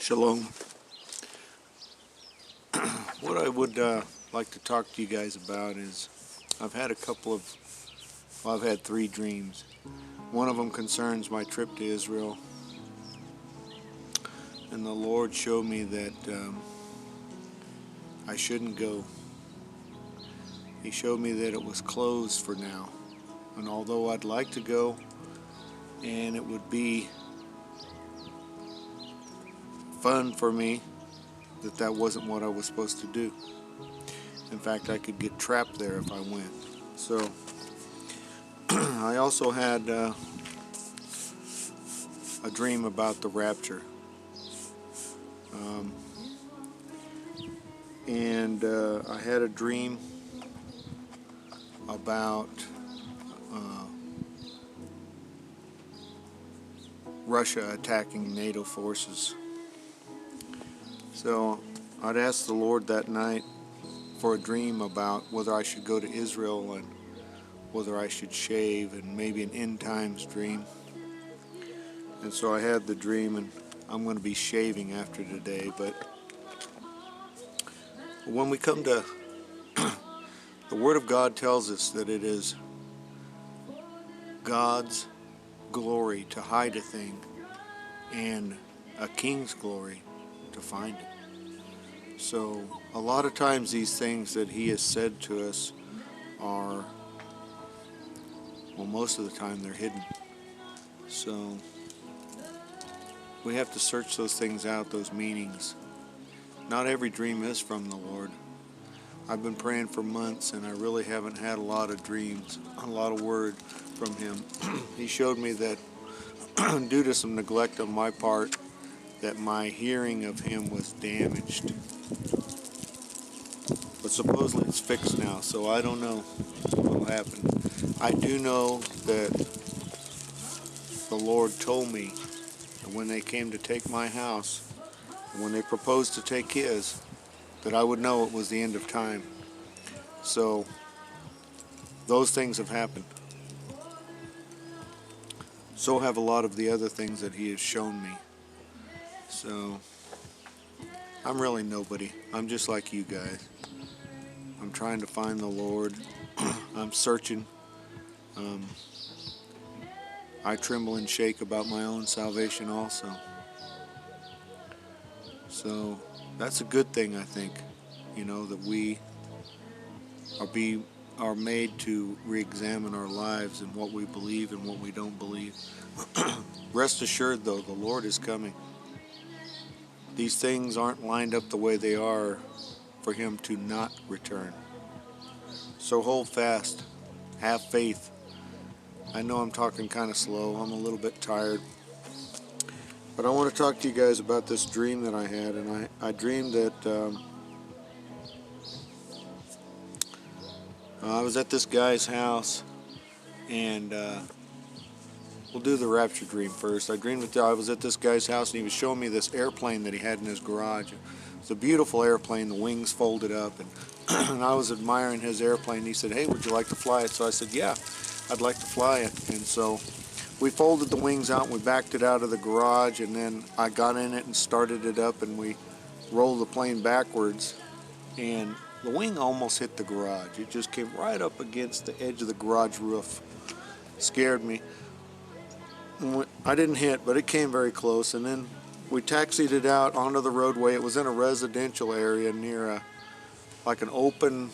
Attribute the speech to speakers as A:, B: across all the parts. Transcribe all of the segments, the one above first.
A: Shalom. What I would like to talk to you guys about is I've had three dreams. One of them concerns my trip to Israel, and the Lord showed me that I shouldn't go. He showed me that it was closed for now, and although I'd like to go and it would be fun for me, that wasn't what I was supposed to do. In fact, I could get trapped there if I went. So I also had a dream about the rapture, and I had a dream about Russia attacking NATO forces. So I'd asked the Lord that night for a dream about whether I should go to Israel and whether I should shave, and maybe an end times dream. And so I had the dream, and I'm going to be shaving after today. But when we come to the Word of God tells us that it is God's glory to hide a thing and a king's glory to find it. So a lot of times these things that He has said to us are, well, most of the time they're hidden. So we have to search those things out, those meanings. Not every dream is from the Lord. I've been praying for months and I really haven't had a lot of dreams, a lot of word from Him. He showed me that due to some neglect on my part, that my hearing of Him was damaged. But supposedly it's fixed now, so I don't know what will happen. I do know that the Lord told me that when they came to take my house, and when they proposed to take His, that I would know it was the end of time. So those things have happened. So have a lot of the other things that He has shown me. So I'm really nobody. I'm just like you guys. I'm trying to find the Lord. I'm searching. I tremble and shake about my own salvation also. So that's a good thing, I think, that we are made to re-examine our lives and what we believe and what we don't believe. Rest assured, though, the Lord is coming. These things aren't lined up the way they are for Him to not return. So hold fast. Have faith. I know I'm talking kind of slow. I'm a little bit tired. But I want to talk to you guys about this dream that I had. And I dreamed that I was at this guy's house, and we'll do the rapture dream first. I dreamed that I was at this guy's house and he was showing me this airplane that he had in his garage. It's a beautiful airplane, the wings folded up, and I was admiring his airplane. He said, "Hey, would you like to fly it?" So I said, "Yeah, I'd like to fly it." And so we folded the wings out and we backed it out of the garage, and then I got in it and started it up, and we rolled the plane backwards, and the wing almost hit the garage. It just came right up against the edge of the garage roof. Scared me. I didn't hit, but it came very close, and then we taxied it out onto the roadway. It was in a residential area near like an open,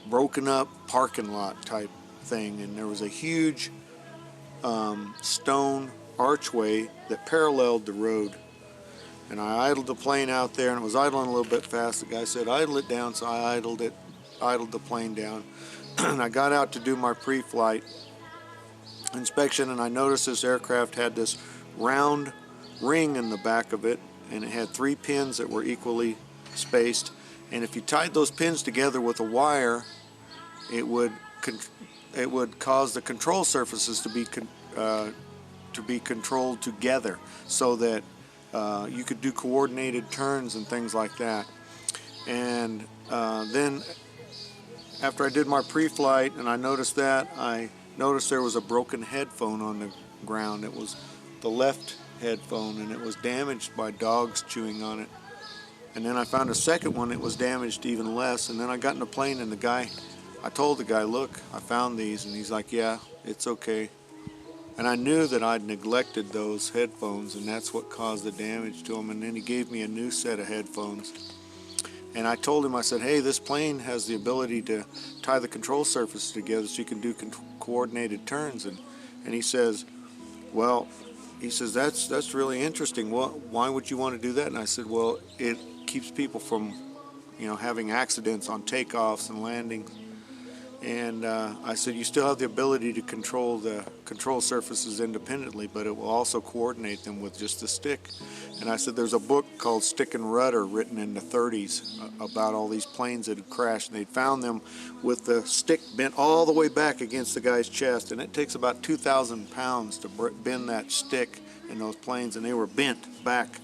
A: broken up parking lot type thing, and there was a huge stone archway that paralleled the road. And I idled the plane out there, and it was idling a little bit fast. The guy said, "Idle it down," so I idled the plane down. And I got out to do my pre-flight inspection, and I noticed this aircraft had this round ring in the back of it, and it had 3 pins that were equally spaced. And if you tied those pins together with a wire, it would cause the control surfaces to be controlled together, so that you could do coordinated turns and things like that. And then after I did my pre-flight and I noticed that, I noticed there was a broken headphone on the ground. It was the left headphone, and it was damaged by dogs chewing on it. And then I found a second one that was damaged even less, and then I got in the plane, and I told the guy, look, I found these, and he's like, yeah, it's okay. And I knew that I'd neglected those headphones, and that's what caused the damage to them. And then he gave me a new set of headphones. And I told him, I said, hey, this plane has the ability to tie the control surfaces together so you can do coordinated turns. And he says, well, he says, that's really interesting. Why would you want to do that? And I said, well, it keeps people from, having accidents on takeoffs and landings. And I said, you still have the ability to control the control surfaces independently, but it will also coordinate them with just the stick. And I said, there's a book called Stick and Rudder written in the 30s about all these planes that had crashed, and they'd found them with the stick bent all the way back against the guy's chest, and it takes about 2,000 pounds to bend that stick in those planes, and they were bent back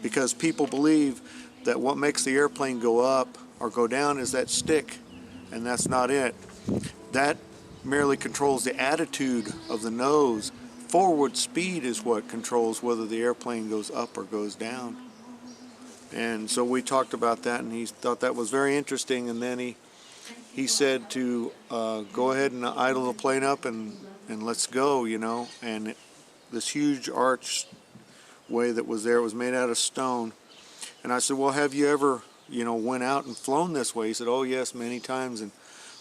A: because people believe that what makes the airplane go up or go down is that stick, and that's not it. That merely controls the attitude of the nose. Forward speed is what controls whether the airplane goes up or goes down. And so we talked about that, and he thought that was very interesting. And then he said to go ahead and idle the plane up and let's go, And this huge archway that was there was made out of stone. And I said, well, have you ever, went out and flown this way? He said, oh yes, many times. And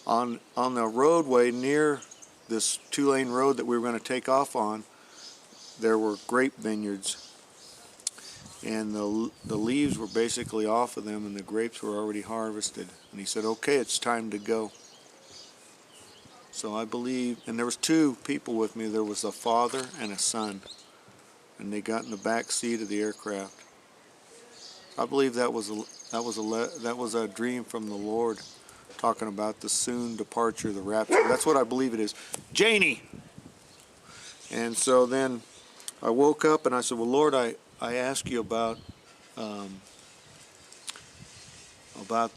A: on the roadway near this 2-lane road that we were going to take off on, there were grape vineyards, and the leaves were basically off of them, and the grapes were already harvested. And he said, okay, it's time to go. So I believe, and there was 2 people with me. There was a father and a son, and they got in the back seat of the aircraft. I believe that was a dream from the Lord, talking about the soon departure, the rapture. That's what I believe it is. Janie! And so then I woke up and I said, well, Lord, I ask you about an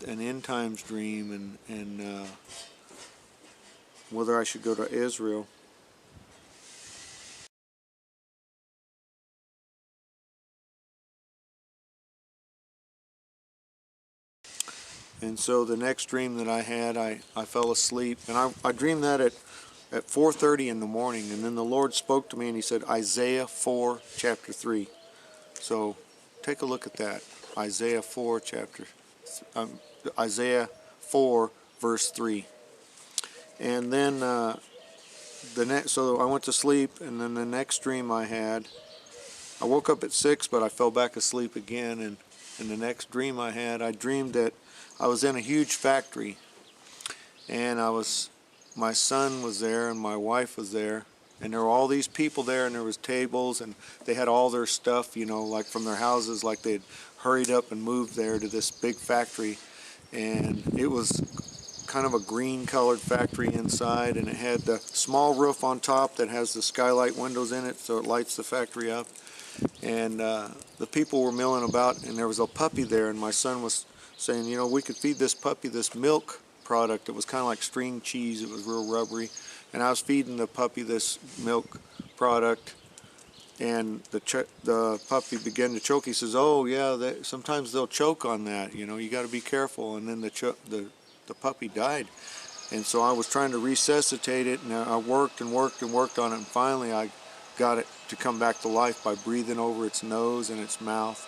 A: end times dream and whether I should go to Israel. And so the next dream that I had, I fell asleep, and I dreamed that at 4:30 in the morning, and then the Lord spoke to me and he said, Isaiah 4 chapter 3. So take a look at that. Isaiah 4 verse 3. And then so I went to sleep, and then the next dream I had, I woke up at 6, but I fell back asleep again. And in the next dream I had, I dreamed that I was in a huge factory, and my son was there and my wife was there, and there were all these people there, and there was tables, and they had all their stuff, like from their houses, like they'd hurried up and moved there to this big factory. And it was kind of a green colored factory inside, and it had the small roof on top that has the skylight windows in it so it lights the factory up. And the people were milling about, and there was a puppy there, and my son was saying, we could feed this puppy this milk product. It was kind of like string cheese. It was real rubbery. And I was feeding the puppy this milk product, and the puppy began to choke. He says, oh yeah, sometimes they'll choke on that. You got to be careful. And then the puppy died. And so I was trying to resuscitate it, and I worked and worked and worked on it, and finally I got it to come back to life by breathing over its nose and its mouth.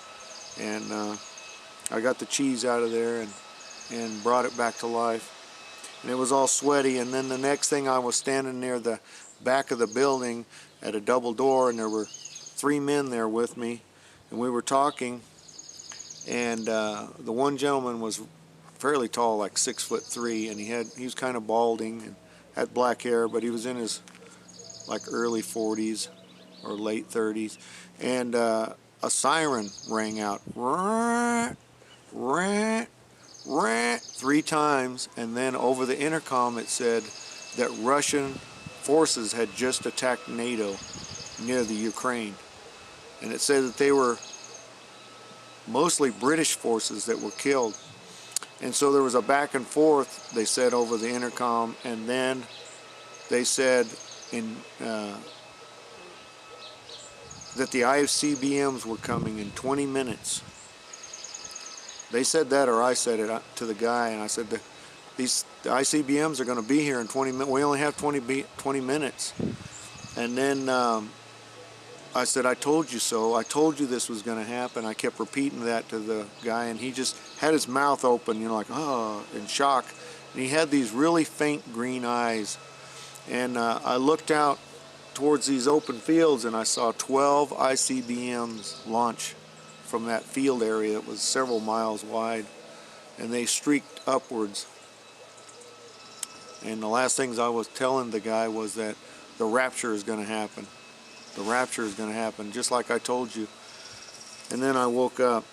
A: And I got the cheese out of there and brought it back to life. And it was all sweaty. And then the next thing, I was standing near the back of the building at a double door, and there were 3 men there with me, and we were talking. And the one gentleman was fairly tall, like 6'3", and he was kind of balding and had black hair, but he was in his early 40s or late 30s. And a siren rang out. Rah, rah, 3 times, and then over the intercom it said that Russian forces had just attacked NATO near the Ukraine. And it said that they were mostly British forces that were killed. And so there was a back and forth, they said, over the intercom, and then they said that the ICBMs were coming in 20 minutes. They said that, or I said it to the guy, and I said the ICBMs are going to be here in 20 minutes. We only have 20 minutes. And then I said, I told you so. I told you this was going to happen. I kept repeating that to the guy, and he just had his mouth open, you know, like, oh, in shock. And he had these really faint green eyes. And I looked out towards these open fields, and I saw 12 ICBMs launch from that field area. It was several miles wide, and they streaked upwards. And the last things I was telling the guy was that the rapture is going to happen. The rapture is going to happen, just like I told you. And then I woke up.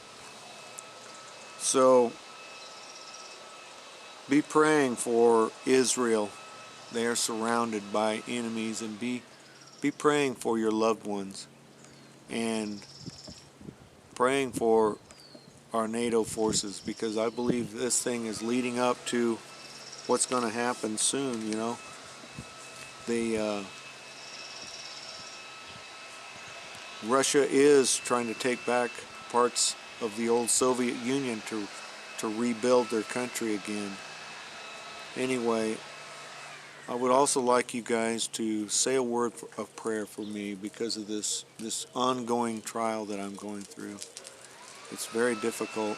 A: So be praying for Israel. They are surrounded by enemies, and be praying for your loved ones, and praying for our NATO forces, because I believe this thing is leading up to what's going to happen soon. You know, Russia is trying to take back parts of the old Soviet Union to rebuild their country again. Anyway, I would also like you guys to say a word of prayer for me because of this ongoing trial that I'm going through. It's very difficult.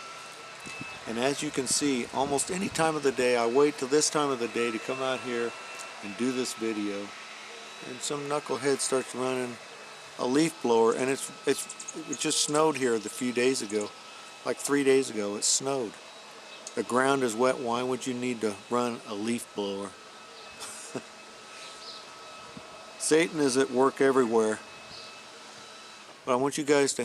A: And as you can see, almost any time of the day, I wait till this time of the day to come out here and do this video. And some knucklehead starts running a leaf blower, and it just snowed here a few days ago. Like 3 days ago, it snowed. The ground is wet. Why would you need to run a leaf blower? Satan is at work everywhere. But I want you guys to